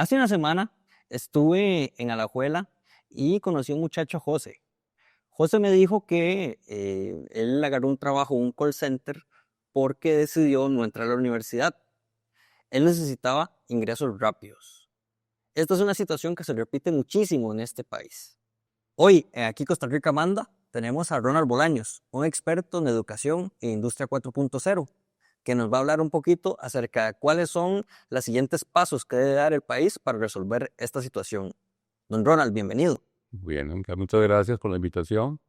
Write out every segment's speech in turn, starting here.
Hace una semana estuve en Alajuela y conocí a un muchacho, José. José me dijo que él agarró un trabajo en un call center porque decidió no entrar a la universidad. Él necesitaba ingresos rápidos. Esta es una situación que se repite muchísimo en este país. Hoy, aquí Costa Rica Manda, tenemos a Ronald Bolaños, un experto en educación e industria 4.0, que nos va a hablar un poquito acerca de cuáles son los siguientes pasos que debe dar el país para resolver esta situación. Don Ronald, bienvenido. Bien, muchas gracias por la invitación.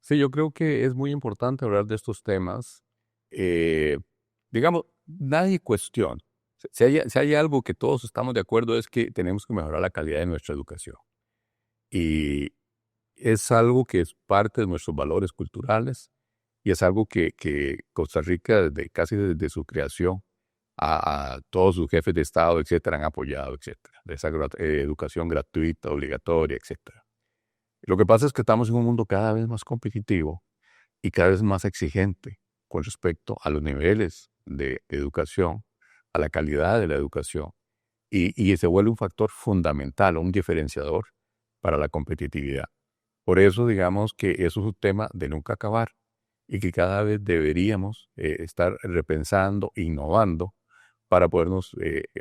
Sí, yo creo que es muy importante hablar de estos temas. Eh, digamos, nadie cuestiona. Si hay algo que todos estamos de acuerdo es que tenemos que mejorar la calidad de nuestra educación. Y es algo que es parte de nuestros valores culturales y es algo que Costa Rica, casi desde su creación, a todos sus jefes de Estado, etcétera, han apoyado, etcétera. De esa educación gratuita, obligatoria, etcétera. Lo que pasa es que estamos en un mundo cada vez más competitivo y cada vez más exigente con respecto a los niveles de educación, a la calidad de la educación, y se vuelve un factor fundamental, un diferenciador para la competitividad. Por eso, digamos que eso es un tema de nunca acabar y que cada vez deberíamos estar repensando, innovando para podernos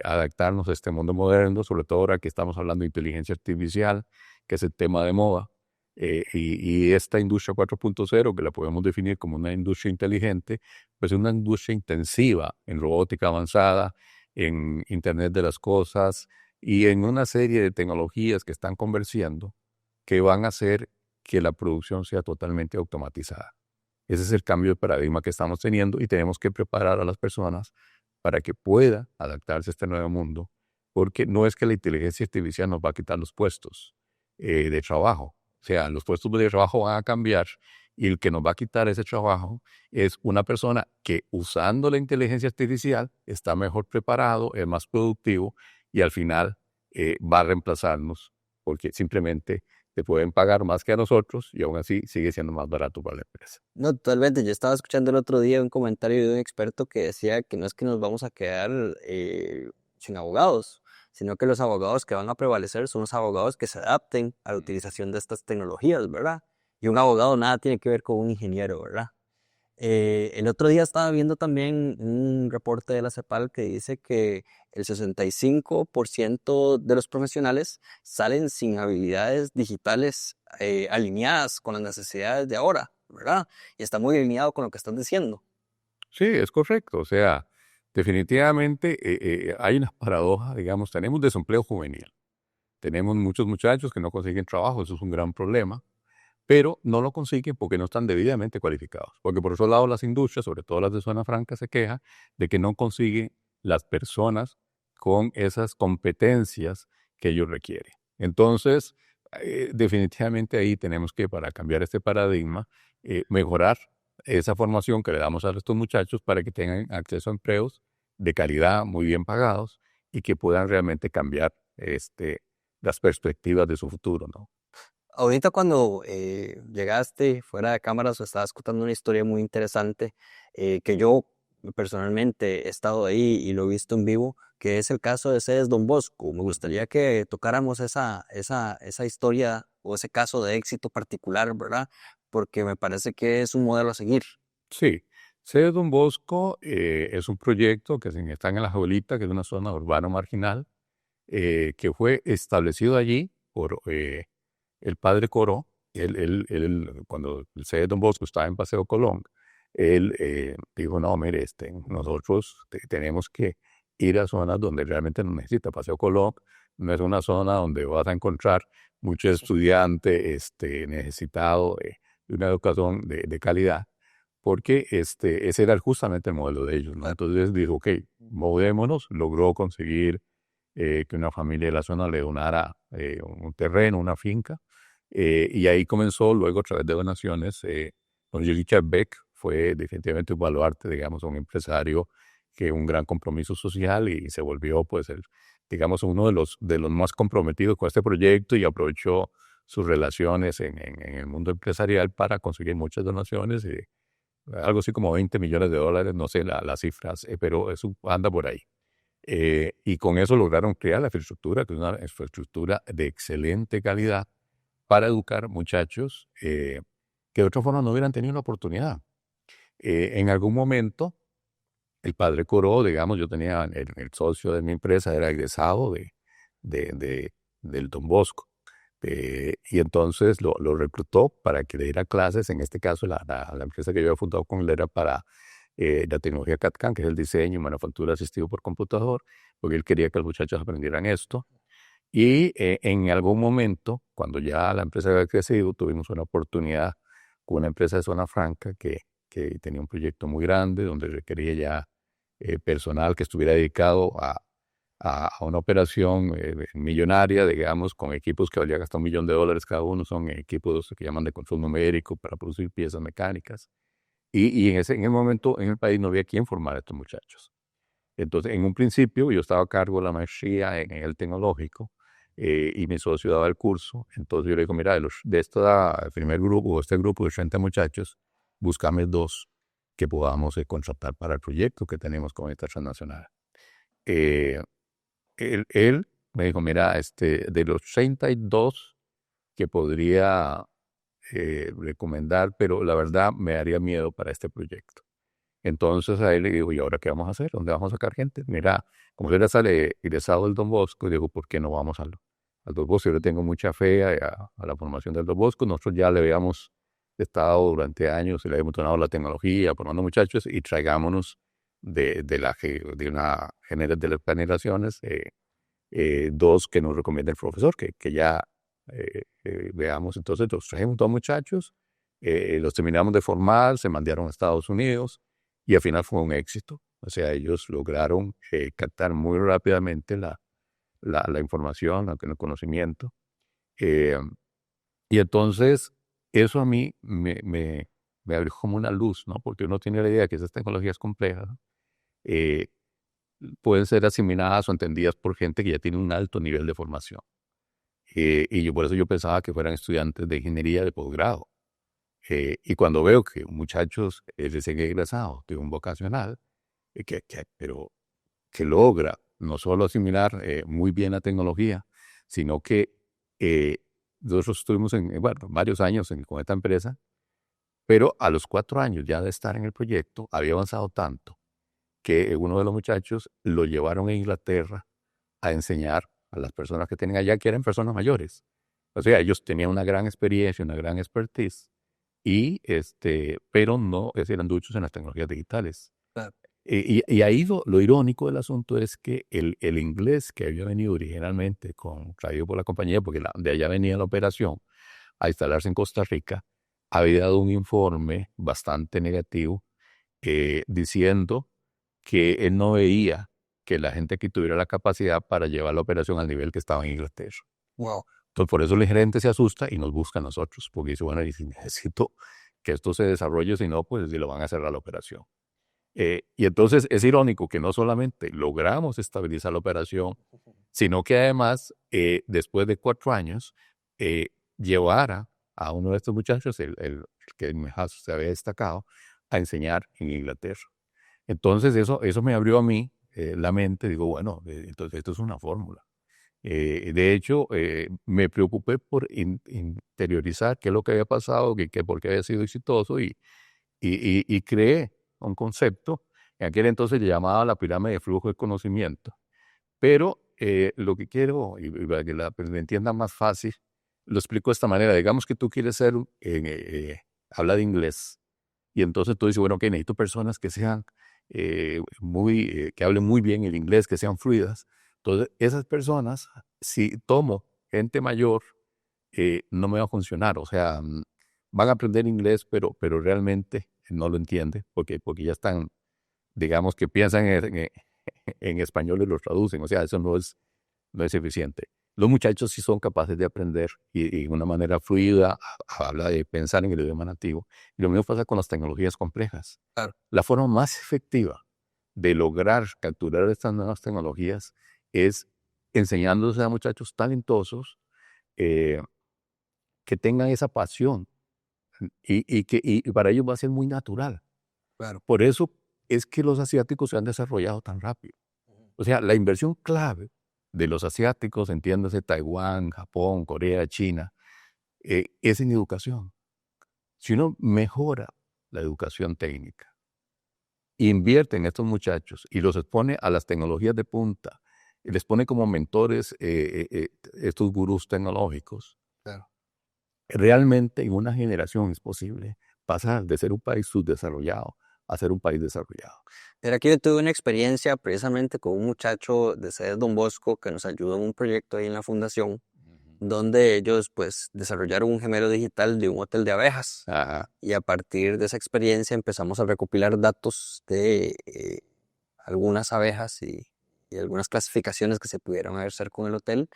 adaptarnos a este mundo moderno, sobre todo ahora que estamos hablando de inteligencia artificial, que es el tema de moda, y esta industria 4.0, que la podemos definir como una industria inteligente, pues es una industria intensiva en robótica avanzada, en Internet de las cosas y en una serie de tecnologías que están convergiendo que van a hacer que la producción sea totalmente automatizada. Ese es el cambio de paradigma que estamos teniendo y tenemos que preparar a las personas para que pueda adaptarse a este nuevo mundo, porque no es que la inteligencia artificial nos va a quitar los puestos de trabajo. O sea, los puestos de trabajo van a cambiar y el que nos va a quitar ese trabajo es una persona que usando la inteligencia artificial está mejor preparado, es más productivo y al final va a reemplazarnos porque simplemente te pueden pagar más que a nosotros y aún así sigue siendo más barato para la empresa. No, totalmente. Yo estaba escuchando el otro día un comentario de un experto que decía que no es que nos vamos a quedar sin abogados, sino que los abogados que van a prevalecer son los abogados que se adapten a la utilización de estas tecnologías, ¿verdad? Y un abogado nada tiene que ver con un ingeniero, ¿verdad? El otro día estaba viendo también un reporte de la CEPAL que dice que el 65% de los profesionales salen sin habilidades digitales alineadas con las necesidades de ahora, ¿verdad? Y está muy alineado con lo que están diciendo. Sí, es correcto. O sea, definitivamente hay una paradoja, digamos, tenemos desempleo juvenil. Tenemos muchos muchachos que no consiguen trabajo, eso es un gran problema, pero no lo consiguen porque no están debidamente cualificados. Porque por otro lado las industrias, sobre todo las de zona franca, se quejan de que no consiguen las personas con esas competencias que ellos requieren. Entonces, definitivamente ahí tenemos que, para cambiar este paradigma, mejorar esa formación que le damos a estos muchachos para que tengan acceso a empleos de calidad, muy bien pagados y que puedan realmente cambiar las perspectivas de su futuro, ¿no? Ahorita cuando llegaste fuera de cámaras, estabas contando una historia muy interesante que yo personalmente he estado ahí y lo he visto en vivo, que es el caso de Cedes Don Bosco. Me gustaría que tocáramos esa historia o ese caso de éxito particular, ¿verdad? Porque me parece que es un modelo a seguir. Sí, Sede Don Bosco es un proyecto que está en La Jaulita, que es una zona urbana marginal, que fue establecido allí por el padre Coró. Cuando el Sede Don Bosco estaba en Paseo Colón, él dijo, no, mire, nosotros tenemos que ir a zonas donde realmente nos necesita. Paseo Colón no es una zona donde vas a encontrar mucho estudiante necesitado de una educación de calidad, porque ese era justamente el modelo de ellos, ¿no? Entonces dijo, ok, movémonos, logró conseguir que una familia de la zona le donara un terreno, una finca, y ahí comenzó luego a través de donaciones. Don Richard Beck fue definitivamente un baluarte, digamos, un empresario que un gran compromiso social y se volvió, pues, digamos, uno de los más comprometidos con este proyecto y aprovechó sus relaciones en el mundo empresarial para conseguir muchas donaciones, algo así como $20 millones, no sé las cifras, pero eso anda por ahí. Y con eso lograron crear la infraestructura, que es una infraestructura de excelente calidad para educar muchachos que de otra forma no hubieran tenido la oportunidad. En algún momento, el padre Coró, digamos, yo tenía el socio de mi empresa, era egresado de, de- del Don Bosco. Y entonces lo reclutó para que le diera clases. En este caso, la empresa que yo había fundado con él era para la tecnología CAD/CAM, que es el diseño y manufactura asistido por computador, porque él quería que los muchachos aprendieran esto. Y en algún momento, cuando ya la empresa había crecido, tuvimos una oportunidad con una empresa de Zona Franca que tenía un proyecto muy grande donde requería ya personal que estuviera dedicado a una operación millonaria, digamos, con equipos que valían hasta $1.000.000 cada uno. Son equipos que llaman de control numérico para producir piezas mecánicas. Y en el momento en el país no había quien formar a estos muchachos. Entonces, en un principio, yo estaba a cargo de la maestría en el tecnológico y mi socio daba el curso. Entonces, yo le digo, mira, de este primer grupo, este grupo de 30 muchachos, búscame 2 que podamos contratar para el proyecto que tenemos con esta transnacional. Eh, él me dijo, mira, de los 32 que podría recomendar, pero la verdad me daría miedo para este proyecto. Entonces a él le digo, ¿y ahora qué vamos a hacer? ¿Dónde vamos a sacar gente? Mira, como yo era sale egresado del Don Bosco, digo, ¿por qué no vamos al Don Bosco? Yo le tengo mucha fe a la formación del Don Bosco. Nosotros ya le habíamos estado durante años y le habíamos donado la tecnología, formando muchachos, y traigámonos de de las generaciones, 2 que nos recomienda el profesor, que ya veamos. Entonces los trajimos 2 muchachos, los terminamos de formar, se mandaron a Estados Unidos y al final fue un éxito. O sea, ellos lograron captar muy rápidamente la información, el conocimiento. eh, y entonces eso a mí me abrió como una luz, ¿no? Porque uno tiene la idea que esas tecnologías complejas eh, pueden ser asimiladas o entendidas por gente que ya tiene un alto nivel de formación. Y yo por eso yo pensaba que fueran estudiantes de ingeniería de posgrado. Y cuando veo que muchachos recién egresados de un vocacional, pero que logra no solo asimilar muy bien la tecnología, sino que eh, nosotros estuvimos bueno, varios años con esta empresa, pero a los 4 años ya de estar en el proyecto, había avanzado tanto que uno de los muchachos lo llevaron a Inglaterra a enseñar a las personas que tenían allá, que eran personas mayores. O sea, ellos tenían una gran experiencia, una gran expertise, pero no eran duchos en las tecnologías digitales. Claro. Y ahí lo irónico del asunto es que el inglés que había venido originalmente traído por la compañía, porque de allá venía la operación a instalarse en Costa Rica, había dado un informe bastante negativo diciendo que él no veía que la gente aquí tuviera la capacidad para llevar la operación al nivel que estaba en Inglaterra. Wow. Entonces, por eso el gerente se asusta y nos busca a nosotros, porque dice, bueno, y si necesito que esto se desarrolle, si no, pues si lo van a cerrar la operación. Y entonces es irónico que no solamente logramos estabilizar la operación, sino que además, después de 4 años, llevara a uno de estos muchachos, el que mejor se había destacado, a enseñar en Inglaterra. Entonces eso me abrió a mí la mente. Digo, bueno, entonces esto es una fórmula. De hecho, me preocupé por interiorizar qué es lo que había pasado, por qué había sido exitoso y creé un concepto. En aquel entonces le llamaba la pirámide de flujo de conocimiento. Pero lo que quiero, y para que me entiendan más fácil, lo explico de esta manera. Digamos que tú quieres habla de inglés. Y entonces tú dices, bueno, que necesito personas que sean que hablen muy bien el inglés, que sean fluidas. Entonces, esas personas, si tomo gente mayor, no me va a funcionar. O sea, van a aprender inglés, pero realmente no lo entienden, porque ya están, digamos, que piensan en español y lo traducen. O sea, eso no es eficiente. Los muchachos sí son capaces de aprender y de una manera fluida, habla de pensar en el idioma nativo. Y lo mismo pasa con las tecnologías complejas. Claro. La forma más efectiva de lograr capturar estas nuevas tecnologías es enseñándose a muchachos talentosos eh, que tengan esa pasión y para ellos va a ser muy natural. Claro. Por eso es que los asiáticos se han desarrollado tan rápido. O sea, la inversión clave de los asiáticos, entiéndase Taiwán, Japón, Corea, China, es en educación. Si uno mejora la educación técnica, invierte en estos muchachos y los expone a las tecnologías de punta, y les pone como mentores estos gurús tecnológicos, Claro. realmente en una generación es posible pasar de ser un país subdesarrollado a ser un país desarrollado. Pero aquí yo tuve una experiencia precisamente con un muchacho de sede Don Bosco que nos ayudó en un proyecto ahí en la fundación, donde ellos pues desarrollaron un gemelo digital de un hotel de abejas. Ajá. Y a partir de esa experiencia empezamos a recopilar datos de algunas abejas y algunas clasificaciones que se pudieron hacer con el hotel.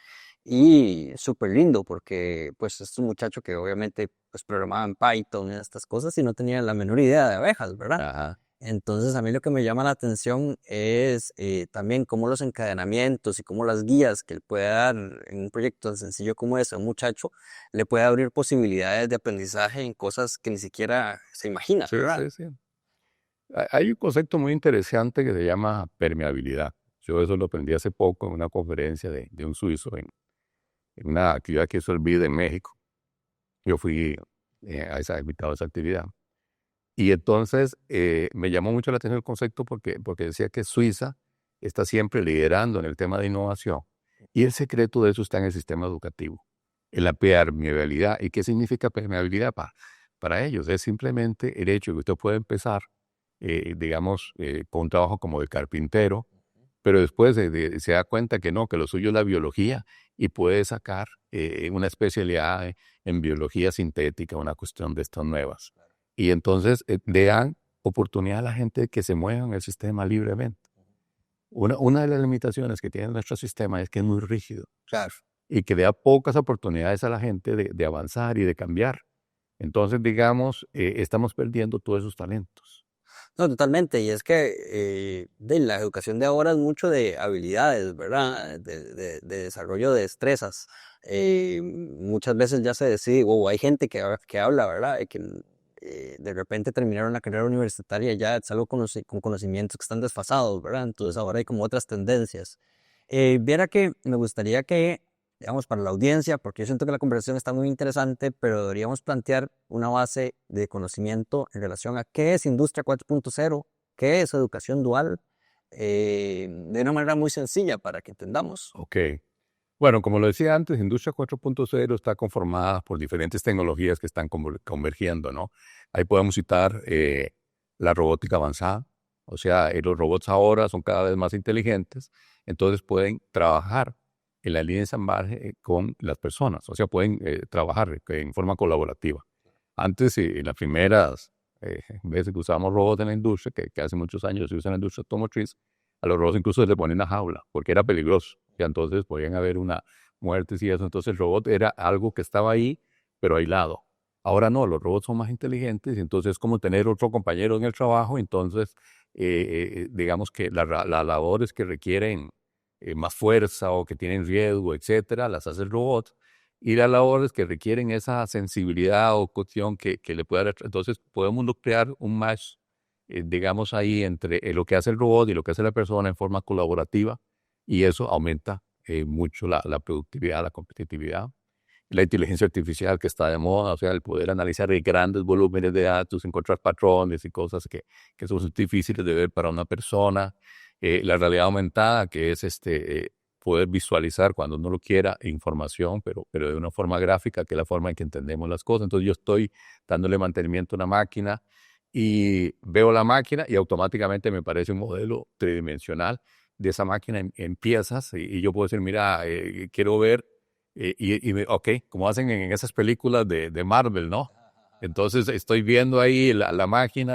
Y súper lindo porque pues es un muchacho que obviamente pues programaba en Python y estas cosas y no tenía la menor idea de abejas, ¿verdad? Ajá. Entonces a mí lo que me llama la atención es también cómo los encadenamientos y cómo las guías que él puede dar en un proyecto tan sencillo como ese a un muchacho le puede abrir posibilidades de aprendizaje en cosas que ni siquiera se imagina, Sí, ¿verdad? sí, sí. Hay un concepto muy interesante que se llama permeabilidad. Yo eso lo aprendí hace poco en una conferencia de un suizo en una actividad que hizo el BID en México. Yo fui invitado a esa actividad. Y entonces me llamó mucho la atención el concepto porque decía que Suiza está siempre liderando en el tema de innovación. Y el secreto de eso está en el sistema educativo, en la permeabilidad. ¿Y qué significa permeabilidad para ellos? Es simplemente el hecho de que usted puede empezar, digamos, con un trabajo como de carpintero, pero después se da cuenta que no, que lo suyo es la biología y puede sacar una especialidad en biología sintética, una cuestión de estas nuevas. Y entonces le dan oportunidad a la gente de que se mueva en el sistema libremente. Una de las limitaciones que tiene nuestro sistema es que es muy rígido Claro. y que le da pocas oportunidades a la gente de avanzar y de cambiar. Entonces, digamos, estamos perdiendo todos esos talentos. No, totalmente. Y es que de la educación de ahora es mucho de habilidades, ¿verdad? De desarrollo de destrezas. Muchas veces ya se decide, o hay gente que habla, ¿verdad? De que de repente terminaron la carrera universitaria y ya es algo con conocimientos que están desfasados, ¿verdad? Entonces ahora hay como otras tendencias. Viera que me gustaría que, digamos, para la audiencia, porque yo siento que la conversación está muy interesante, pero deberíamos plantear una base de conocimiento en relación a qué es Industria 4.0, qué es educación dual, de una manera muy sencilla para que entendamos. Ok. Bueno, como lo decía antes, Industria 4.0 está conformada por diferentes tecnologías que están convergiendo, ¿no? Ahí podemos citar la robótica avanzada, o sea, los robots ahora son cada vez más inteligentes, entonces pueden trabajar en la línea de ensamblaje con las personas, o sea, pueden trabajar en forma colaborativa. Antes, en las primeras veces que usábamos robots en la industria, que hace muchos años se usa en la industria automotriz, a los robots incluso se les ponía una jaula, porque era peligroso. Y entonces podían haber una muertes y eso. Entonces el robot era algo que estaba ahí, pero aislado. Ahora no, los robots son más inteligentes y entonces es como tener otro compañero en el trabajo. Entonces, digamos que las labores que requieren más fuerza o que tienen riesgo, etcétera, las hace el robot. Y las labores que requieren esa sensibilidad o cuestión que le pueda... Entonces podemos crear un match, digamos, ahí entre lo que hace el robot y lo que hace la persona en forma colaborativa y eso aumenta mucho la productividad, la competitividad. La inteligencia artificial que está de moda, o sea, el poder analizar grandes volúmenes de datos, encontrar patrones y cosas que son difíciles de ver para una persona. La realidad aumentada, que es poder visualizar cuando uno lo quiera información, pero de una forma gráfica, que es la forma en que entendemos las cosas. Entonces yo estoy dándole mantenimiento a una máquina y veo la máquina y automáticamente me parece un modelo tridimensional de esa máquina en piezas y yo puedo decir, mira, quiero ver, ok, como hacen en esas películas de Marvel, ¿no? Entonces estoy viendo ahí la máquina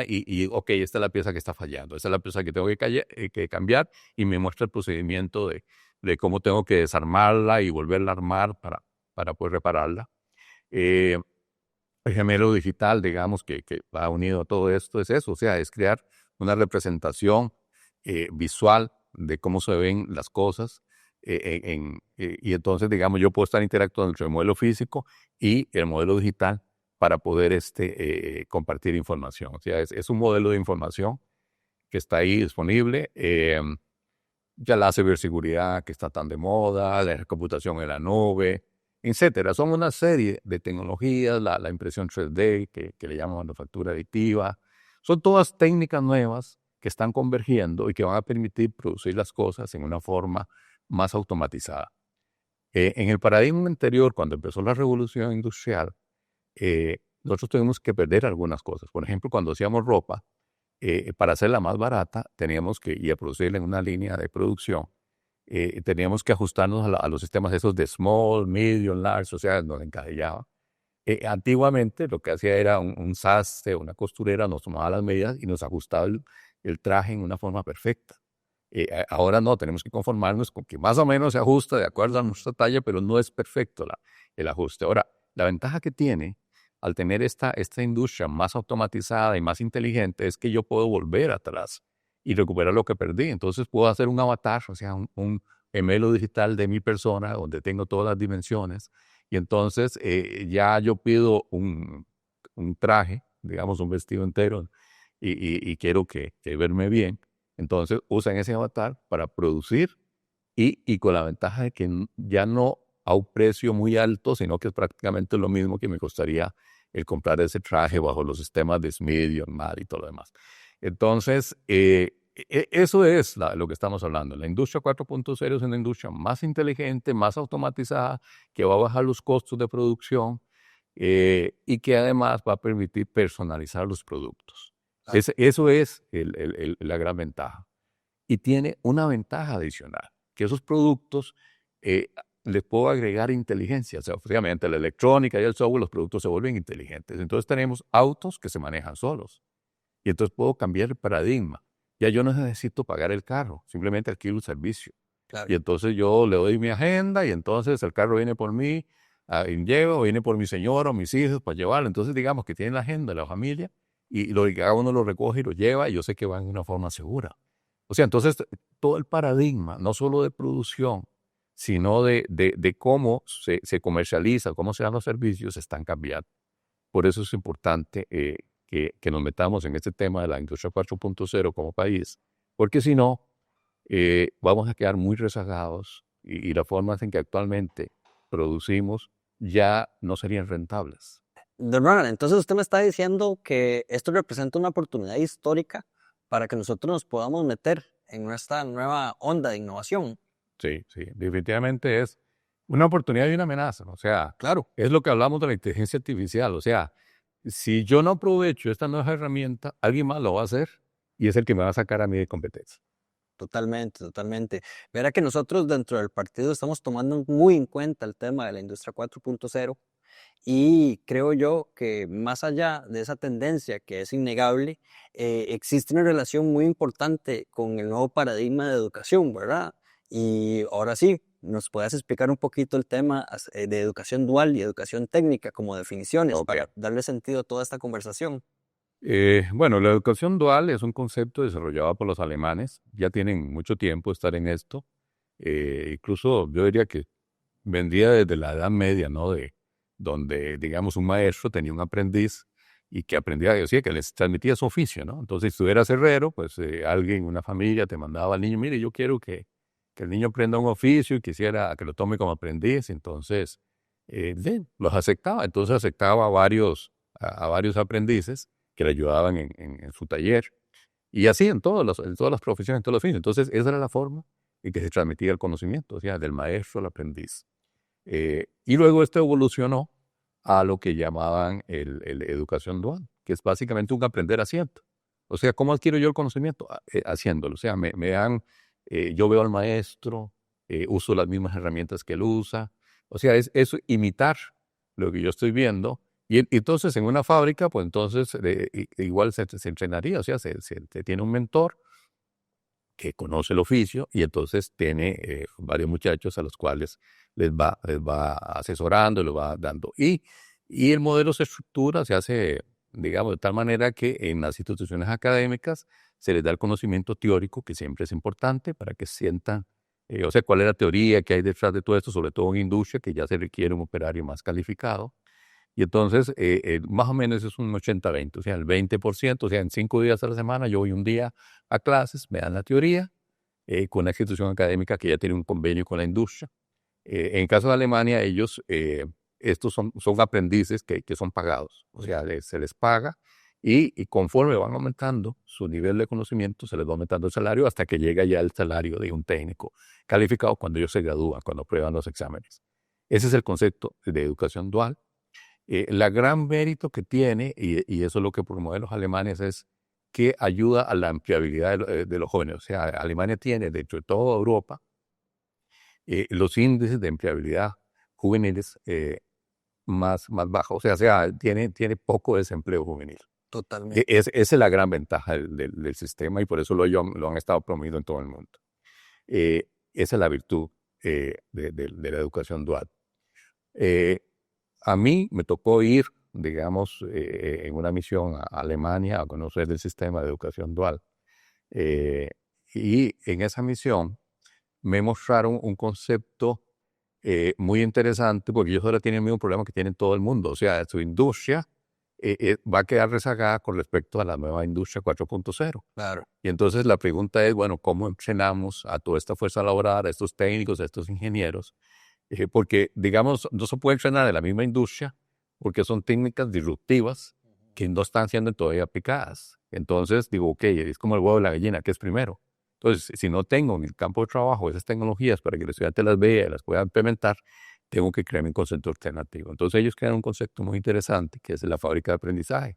ok, esta es la pieza que está fallando, esta es la pieza que tengo que cambiar y me muestra el procedimiento de cómo tengo que desarmarla y volverla a armar para poder repararla. Eh, el gemelo digital, digamos, que va unido a todo esto, es eso, o sea, es crear una representación visual de cómo se ven las cosas. Y entonces, digamos, yo puedo estar interactuando entre el modelo físico y el modelo digital para poder compartir información. O sea, es un modelo de información que está ahí disponible. ya la ciberseguridad que está tan de moda, la computación en la nube, etcétera. Son una serie de tecnologías, la impresión 3D, que le llaman manufactura aditiva. Son todas técnicas nuevas que están convergiendo y que van a permitir producir las cosas en una forma más automatizada. En el paradigma anterior, cuando empezó la revolución industrial, nosotros tuvimos que perder algunas cosas. Por ejemplo, cuando hacíamos ropa, para hacerla más barata, teníamos que ir a producirla en una línea de producción. Teníamos que ajustarnos a los sistemas esos de small, medium, large, o sea, nos encasillaba. Antiguamente lo que hacía era un sastre, una costurera, nos tomaba las medidas y nos ajustaba el traje en una forma perfecta. Ahora no, tenemos que conformarnos con que más o menos se ajusta de acuerdo a nuestra talla, pero no es perfecto el ajuste. Ahora, la ventaja que tiene al tener esta industria más automatizada y más inteligente es que yo puedo volver atrás y recuperar lo que perdí. Entonces puedo hacer un avatar, o sea, un gemelo digital de mi persona donde tengo todas las dimensiones y entonces ya yo pido un traje, digamos un vestido entero y quiero que verme bien. Entonces usan ese avatar para producir y con la ventaja de que ya no a un precio muy alto, sino que es prácticamente lo mismo que me costaría el comprar ese traje bajo los sistemas de Smith y Ormad y todo lo demás. Entonces, eso es lo que estamos hablando. La industria 4.0 es una industria más inteligente, más automatizada, que va a bajar los costos de producción y que además va a permitir personalizar los productos. Claro. Eso es la gran ventaja. Y tiene una ventaja adicional, que esos productos les puedo agregar inteligencia. O sea, obviamente la electrónica y el software, los productos se vuelven inteligentes. Entonces tenemos autos que se manejan solos. Y entonces puedo cambiar el paradigma. Ya yo no necesito pagar el carro, simplemente alquilo el servicio. Claro. Y entonces yo le doy mi agenda y entonces el carro viene por mí, y llevo, viene por mi señora o mis hijos para llevarlo. Entonces digamos que tiene la agenda de la familia y cada uno lo recoge y lo lleva y yo sé que va en una forma segura. O sea, entonces todo el paradigma, no solo de producción, sino de cómo se comercializa, cómo se dan los servicios, están cambiando. Por eso es importante que nos metamos en este tema de la industria 4.0 como país, porque si no, vamos a quedar muy rezagados y las formas en que actualmente producimos ya no serían rentables. Don Ronald, entonces usted me está diciendo que esto representa una oportunidad histórica para que nosotros nos podamos meter en nuestra nueva onda de innovación. Sí, sí, definitivamente es una oportunidad y una amenaza. O sea, Claro. es lo que hablamos de la inteligencia artificial. O sea, si yo no aprovecho esta nueva herramienta, alguien más lo va a hacer y es el que me va a sacar a mí de competencia. Totalmente, totalmente. Verá que nosotros dentro del partido estamos tomando muy en cuenta el tema de la industria 4.0 y creo yo que más allá de esa tendencia que es innegable, existe una relación muy importante con el nuevo paradigma de educación, ¿verdad? Y ahora sí, ¿nos puedes explicar un poquito el tema de educación dual y educación técnica como definiciones Ok. para darle sentido a toda esta conversación? Bueno, la educación dual es un concepto desarrollado por los alemanes. Ya tienen mucho tiempo de estar en esto. Incluso yo diría que vendría desde la Edad Media, ¿no? Donde, digamos, un maestro tenía un aprendiz y que aprendía, decía que les transmitía su oficio, ¿no? Entonces, si tú eras herrero, pues alguien, una familia te mandaba al niño, mire, yo quiero que el niño aprenda un oficio y quisiera que lo tome como aprendiz. Entonces, los aceptaba. Entonces, aceptaba a varios aprendices que le ayudaban en su taller. Y así en todas las profesiones, en todos los fines. Entonces, esa era la forma en que se transmitía el conocimiento, o sea, del maestro al aprendiz. Y luego esto evolucionó a lo que llamaban el educación dual, que es básicamente un aprender haciendo. O sea, ¿cómo adquiero yo el conocimiento? Haciéndolo. O sea, yo veo al maestro, uso las mismas herramientas que él usa. O sea, es imitar lo que yo estoy viendo. Y entonces en una fábrica, pues entonces igual se entrenaría. O sea, se tiene un mentor que conoce el oficio y entonces tiene varios muchachos a los cuales les va asesorando, les va dando. Y el modelo se estructura, se hace, digamos, de tal manera que en las instituciones académicas se les da el conocimiento teórico, que siempre es importante para que sientan, o sea, cuál es la teoría que hay detrás de todo esto, sobre todo en industria, que ya se requiere un operario más calificado. Y entonces, más o menos es un 80-20, o sea, el 20%, o sea, en 5 días a la semana yo voy un día a clases, me dan la teoría, con una institución académica que ya tiene un convenio con la industria. En el caso de Alemania, ellos, estos son aprendices que son pagados, o sea, se les paga y conforme van aumentando su nivel de conocimiento, se les va aumentando el salario hasta que llega ya el salario de un técnico calificado cuando ellos se gradúan, cuando aprueban los exámenes. Ese es el concepto de educación dual. La gran mérito que tiene, y eso es lo que promueven los alemanes, es que ayuda a la empleabilidad de los jóvenes. O sea, Alemania tiene, dentro de toda Europa, los índices de empleabilidad juveniles más bajos. O sea tiene poco desempleo juvenil. Totalmente. Esa es la gran ventaja del sistema y por eso lo han estado promoviendo en todo el mundo. Esa es la virtud de la educación dual. A mí me tocó ir, digamos, en una misión a Alemania a conocer el sistema de educación dual. Y en esa misión me mostraron un concepto muy interesante porque ellos ahora tienen el mismo problema que tiene todo el mundo. O sea, su industria va a quedar rezagada con respecto a la nueva industria 4.0. Claro. Y entonces la pregunta es, bueno, ¿cómo entrenamos a toda esta fuerza laboral, a estos técnicos, a estos ingenieros? Porque, digamos, no se puede entrenar en la misma industria porque son técnicas disruptivas que no están siendo todavía aplicadas. Entonces, digo, ok, es como el huevo y la gallina, ¿qué es primero? Entonces, si no tengo en el campo de trabajo esas tecnologías para que el estudiante las vea y las pueda implementar, tengo que crear mi concepto alternativo. Entonces, ellos crean un concepto muy interesante que es la fábrica de aprendizaje.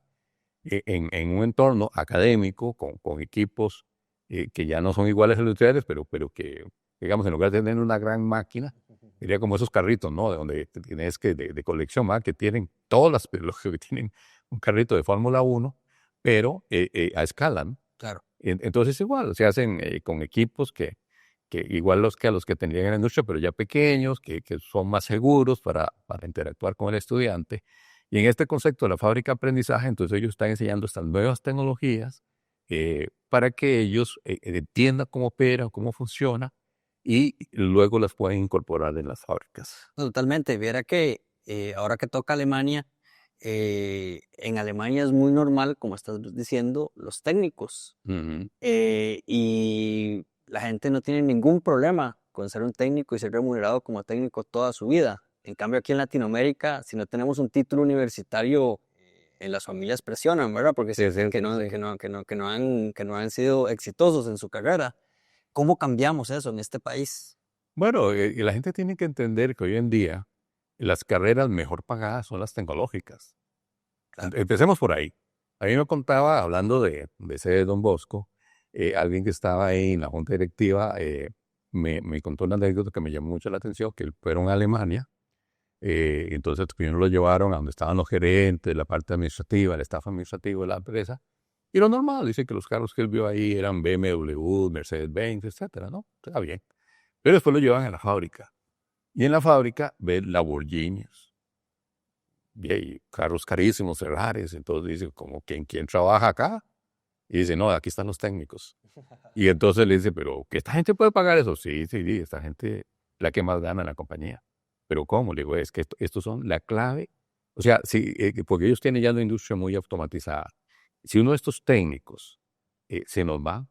En un entorno académico, con equipos que ya no son iguales a los ustedes, pero que, digamos, en lugar de tener una gran máquina, sería como esos carritos, ¿no? De donde tienes de colección, ¿va? Que tienen los que tienen un carrito de Fórmula 1, pero a escala, ¿no? Claro. Entonces igual, se hacen con equipos que igual que a los que tendrían en la industria, pero ya pequeños, que son más seguros para interactuar con el estudiante. Y en este concepto de la fábrica de aprendizaje, entonces ellos están enseñando estas nuevas tecnologías para que ellos entiendan cómo opera, cómo funciona y luego las pueden incorporar en las fábricas. Totalmente. Viera que ahora que toca Alemania, en Alemania es muy normal, como estás diciendo, los técnicos. Ujú. Y la gente no tiene ningún problema con ser un técnico y ser remunerado como técnico toda su vida. En cambio, aquí en Latinoamérica, si no tenemos un título universitario, en las familias presionan, ¿verdad? Porque Sí, sí. que no han sido exitosos en su carrera. ¿Cómo cambiamos eso en este país? Bueno, y la gente tiene que entender que hoy en día las carreras mejor pagadas son las tecnológicas. Claro. Empecemos por ahí. A mí me contaba, hablando de ese Don Bosco, alguien que estaba ahí en la junta directiva, me contó una anécdota que me llamó mucho la atención, que fueron a Alemania, entonces primero lo llevaron a donde estaban los gerentes, la parte administrativa, el staff administrativo de la empresa, y lo normal, dice que los carros que él vio ahí eran BMW, Mercedes-Benz, etcétera, ¿no? Está bien. Pero después lo llevan a la fábrica, y en la fábrica ven Lamborghinis, y carros carísimos, Ferraris. Entonces dice, como, ¿quién trabaja acá? Y dice, no, aquí están los técnicos. Y entonces le dice, pero ¿que esta gente puede pagar eso? Sí, sí, sí, esta gente la que más gana en la compañía. ¿Pero cómo? Le digo, es que estos son la clave. O sea, sí, porque ellos tienen ya una industria muy automatizada. Si uno de estos técnicos se nos va,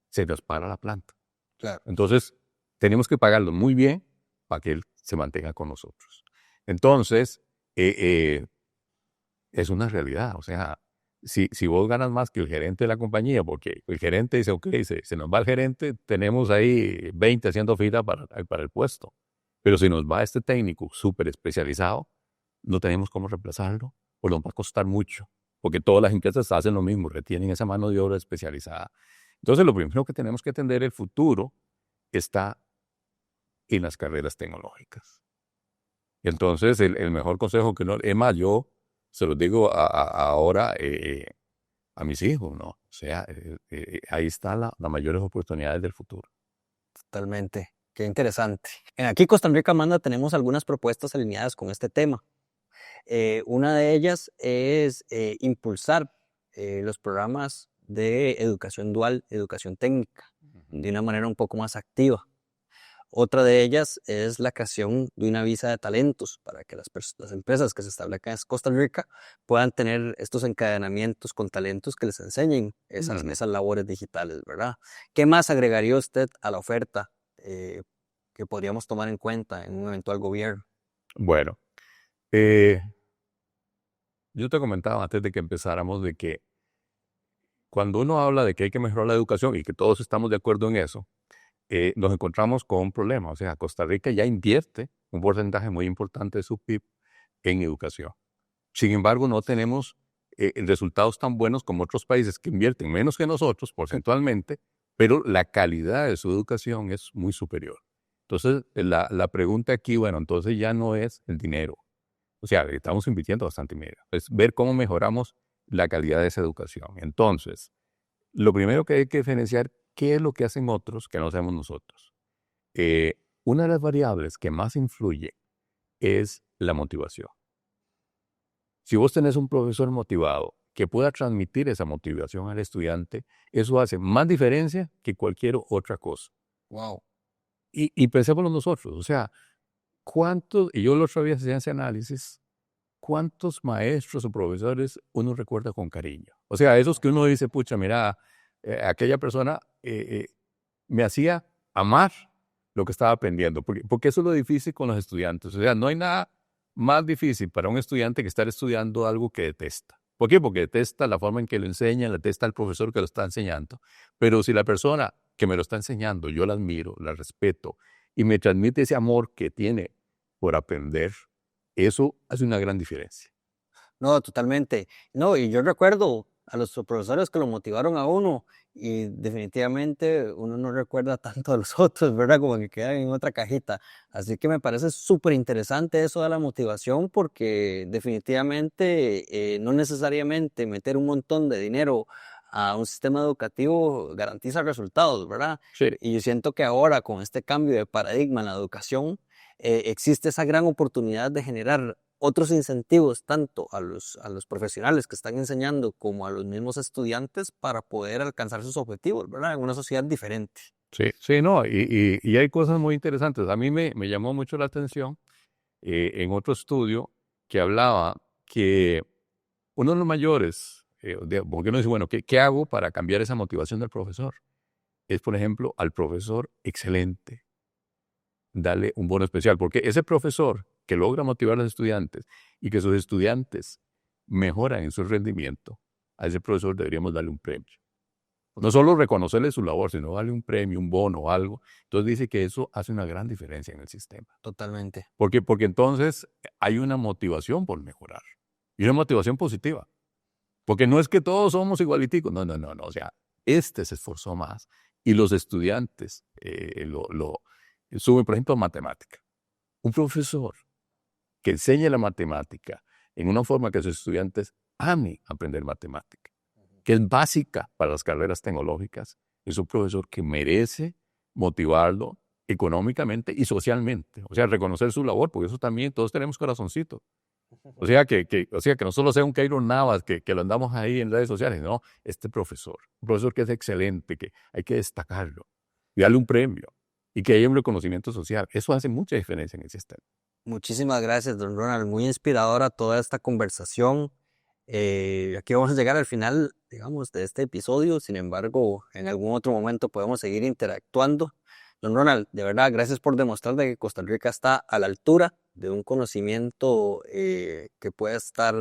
se nos para la planta. Claro. Entonces, tenemos que pagarlo muy bien para que él se mantenga con nosotros. Entonces, es una realidad. O sea, si vos ganas más que el gerente de la compañía, porque el gerente dice, ok, se nos va el gerente, tenemos ahí 20 haciendo fila para el puesto. Pero si nos va este técnico súper especializado, no tenemos cómo reemplazarlo, o nos va a costar mucho, porque todas las empresas hacen lo mismo, retienen esa mano de obra especializada. Entonces, lo primero que tenemos que entender, el futuro está en las carreras tecnológicas. Entonces, el mejor consejo que no, es más, yo se los digo ahora a mis hijos, ¿no? O sea, ahí están las mayores oportunidades del futuro. Totalmente. Qué interesante. Aquí Costa Rica Manda tenemos algunas propuestas alineadas con este tema. Una de ellas es impulsar los programas de educación dual, educación técnica, de una manera un poco más activa. Otra de ellas es la creación de una visa de talentos para que las empresas que se establezcan en Costa Rica puedan tener estos encadenamientos con talentos que les enseñen esas labores digitales, ¿verdad? ¿Qué más agregaría usted a la oferta que podríamos tomar en cuenta en un eventual gobierno? Bueno, yo te comentaba antes de que empezáramos de que cuando uno habla de que hay que mejorar la educación y que todos estamos de acuerdo en eso, nos encontramos con un problema. O sea, Costa Rica ya invierte un porcentaje muy importante de su PIB en educación. Sin embargo, no tenemos resultados tan buenos como otros países que invierten menos que nosotros porcentualmente, pero la calidad de su educación es muy superior. Entonces, la pregunta aquí, bueno, entonces ya no es el dinero. O sea, estamos invirtiendo bastante dinero. Es ver cómo mejoramos la calidad de esa educación. Entonces, lo primero que hay que diferenciar, ¿qué es lo que hacen otros que no hacemos nosotros? Una de las variables que más influye es la motivación. Si vos tenés un profesor motivado que pueda transmitir esa motivación al estudiante, eso hace más diferencia que cualquier otra cosa. Wow. Y pensémoslo nosotros, o sea, ¿cuántos, y yo el otro día hacía ese análisis, cuántos maestros o profesores uno recuerda con cariño? O sea, esos que uno dice, pucha, mira, aquella persona me hacía amar lo que estaba aprendiendo, porque eso es lo difícil con los estudiantes. O sea, no hay nada más difícil para un estudiante que estar estudiando algo que detesta. ¿Por qué? Porque detesta la forma en que lo enseña, detesta al profesor que lo está enseñando. Pero si la persona que me lo está enseñando, yo la admiro, la respeto y me transmite ese amor que tiene por aprender, eso hace una gran diferencia. No, totalmente. No, y yo recuerdo a los profesores que lo motivaron a uno y definitivamente uno no recuerda tanto a los otros, ¿verdad? Como que quedan en otra cajita. Así que me parece súper interesante eso de la motivación porque definitivamente no necesariamente meter un montón de dinero a un sistema educativo garantiza resultados, ¿verdad? Sí, Y yo siento que ahora con este cambio de paradigma en la educación, existe esa gran oportunidad de generar otros incentivos tanto a los profesionales que están enseñando como a los mismos estudiantes para poder alcanzar sus objetivos, ¿verdad? En una sociedad diferente. sí, sí, no, y hay cosas muy interesantes. A mí me llamó mucho la atención en otro estudio que hablaba que uno de los mayores, porque uno dice, bueno, ¿qué hago para cambiar esa motivación del profesor? Es, por ejemplo, al profesor excelente, darle un bono especial, porque ese profesor que logra motivar a los estudiantes y que sus estudiantes mejoran en su rendimiento, a ese profesor deberíamos darle un premio. No solo reconocerle su labor, sino darle un premio, un bono o algo. Entonces dice que eso hace una gran diferencia en el sistema. Totalmente. Porque entonces hay una motivación por mejorar. Y una motivación positiva. Porque no es que todos somos igualiticos. No, no, no, no. O sea, este se esforzó más. Y los estudiantes lo suben, por ejemplo, matemática. Un profesor que enseñe la matemática en una forma que sus estudiantes amen aprender matemática, que es básica para las carreras tecnológicas, es un profesor que merece motivarlo económicamente y socialmente. O sea, reconocer su labor, porque eso también, todos tenemos corazoncito. O sea, que no solo sea un Keiro Navas que lo andamos ahí en redes sociales, no, este profesor, un profesor que es excelente, que hay que destacarlo y darle un premio y que haya un reconocimiento social. Eso hace mucha diferencia en el sistema. Muchísimas gracias, don Ronald. Muy inspiradora toda esta conversación. Aquí vamos a llegar al final, digamos, de este episodio. Sin embargo, en algún otro momento podemos seguir interactuando. Don Ronald, de verdad, gracias por demostrar de que Costa Rica está a la altura de un conocimiento que pueda estar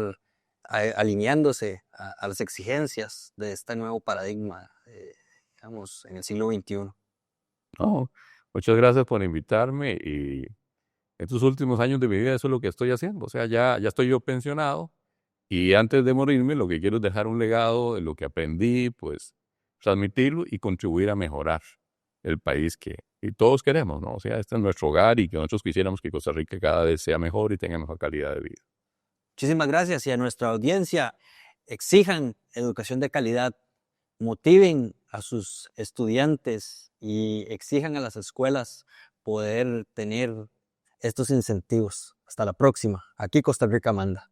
alineándose a las exigencias de este nuevo paradigma, digamos, en el siglo XXI. No, muchas gracias por invitarme y estos últimos años de mi vida eso es lo que estoy haciendo. O sea, ya estoy yo pensionado y antes de morirme lo que quiero es dejar un legado de lo que aprendí, pues transmitirlo y contribuir a mejorar el país que y todos queremos, ¿no? O sea, este es nuestro hogar y que nosotros quisiéramos que Costa Rica cada vez sea mejor y tenga mejor calidad de vida. Muchísimas gracias y a nuestra audiencia, exijan educación de calidad, motiven a sus estudiantes y exijan a las escuelas poder tener estos incentivos. Hasta la próxima. Aquí Costa Rica manda.